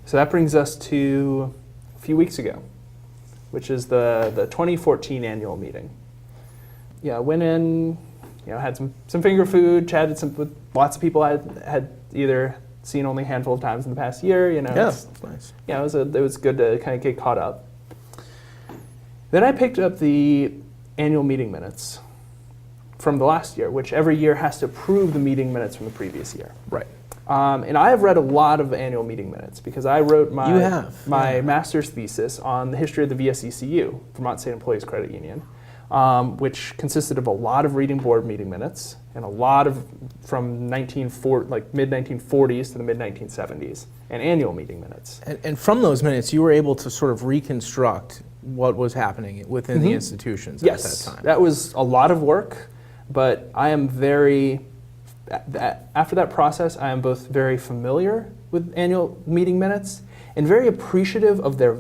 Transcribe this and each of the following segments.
So that brings us to a few weeks ago, which is the 2014 annual meeting. Yeah, went in, had some finger food, chatted with lots of people I had either seen only a handful of times in the past year. Yeah, that's nice. Yeah, it was good to kind of get caught up. Then I picked up the annual meeting minutes from the last year, which every year has to approve the meeting minutes from the previous year. Right. And I have read a lot of annual meeting minutes because I wrote my master's thesis on the history of the VSECU, Vermont State Employees Credit Union, which consisted of a lot of reading board meeting minutes and a lot of from mid-1940s to the mid-1970s, and annual meeting minutes. And from those minutes, you were able to sort of reconstruct what was happening within the institutions at that time. That was a lot of work, but I am after that process, I am both very familiar with annual meeting minutes and very appreciative of their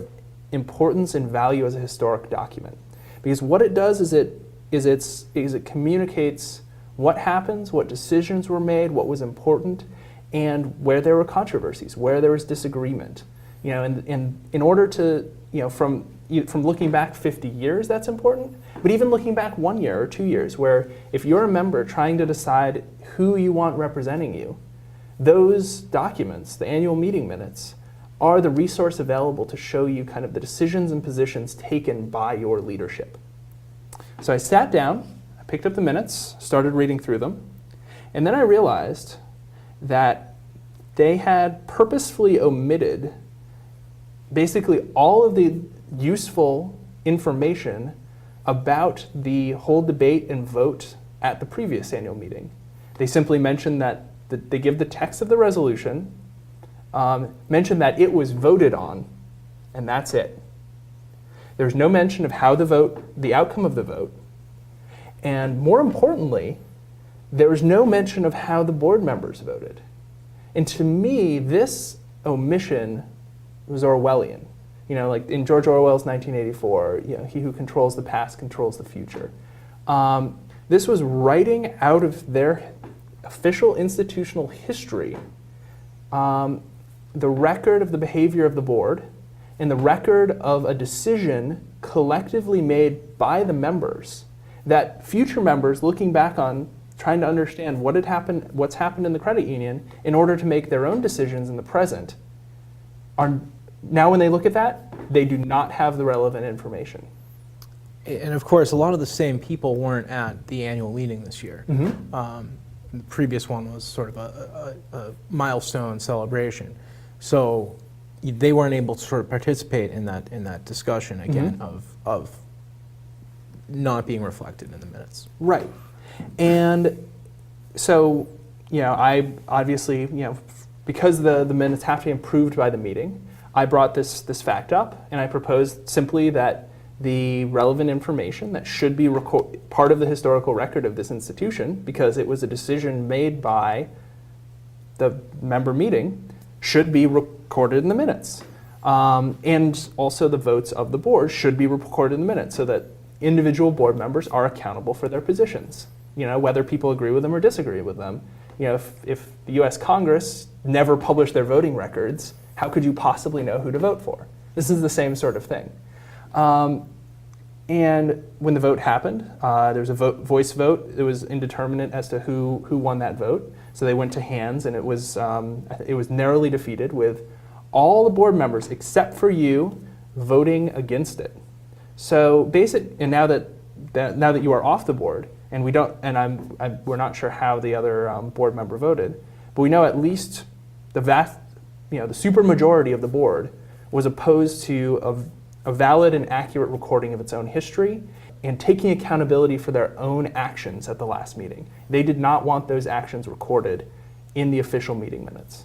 importance and value as a historic document. Because what it does is it communicates what happens, what decisions were made, what was important, and where there were controversies, where there was disagreement. And in order to, from looking back 50 years, that's important, but even looking back 1 year or 2 years, where if you're a member trying to decide who you want representing you, those documents, the annual meeting minutes, are the resource available to show you kind of the decisions and positions taken by your leadership. So I sat down, I picked up the minutes, started reading through them, and then I realized that they had purposefully omitted basically all of the useful information about the whole debate and vote at the previous annual meeting. They simply mentioned that they give the text of the resolution, mention that it was voted on, and that's it. There's no mention of how the outcome of the vote, and more importantly, there was no mention of how the board members voted. And to me, this omission was Orwellian. Like in George Orwell's 1984, he who controls the past controls the future. This was writing out of their official institutional history the record of the behavior of the board and the record of a decision collectively made by the members that future members looking back on, trying to understand what's happened in the credit union in order to make their own decisions in the present, are now when they look at that, they do not have the relevant information. And of course, a lot of the same people weren't at the annual meeting this year. The previous one was sort of a milestone celebration. So they weren't able to sort of participate in that discussion again of not being reflected in the minutes. Right. And so, I obviously, because the minutes have to be approved by the meeting, I brought this fact up, and I proposed simply that the relevant information that should be part of the historical record of this institution, because it was a decision made by the member meeting, should be recorded in the minutes. And also the votes of the board should be recorded in the minutes so that individual board members are accountable for their positions, whether people agree with them or disagree with them. If the U.S. Congress never published their voting records, how could you possibly know who to vote for? This is the same sort of thing. And when the vote happened, there was a voice vote. It was indeterminate as to who won that vote. So they went to hands, and it was narrowly defeated with all the board members except for you voting against it. So and now that you are off the board, and we're not sure how the other board member voted, but we know at least the supermajority of the board was opposed to a valid and accurate recording of its own history and taking accountability for their own actions at the last meeting. They did not want those actions recorded in the official meeting minutes.